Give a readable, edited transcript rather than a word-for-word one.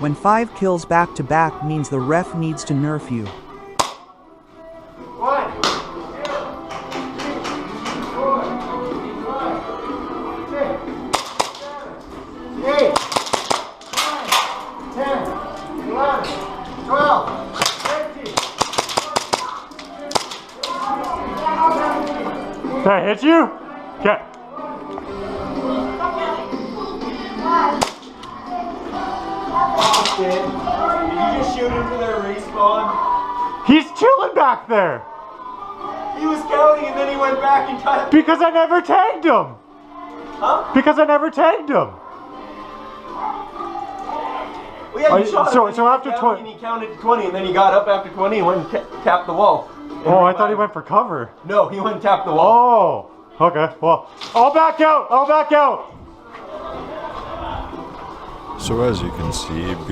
When 5 kills back to back means the ref needs to nerf you. 1, 2, 3, 4, 5, 6, 7, 8, 9, 10, 11, 12, 13. Did I hit you? Okay. Did you just shoot into their respawn? He's chilling back there. He was counting and then he went back and cut. Because I never tagged him. Huh? Because I never tagged him. Well, yeah, you shot him, so after 20, and he counted 20, and then he got up after 20 and went and tapped the wall. Oh, I thought he went for cover. No, he went and tapped the wall. Oh, okay. Well, I'll back out. I'll back out. So as you can see,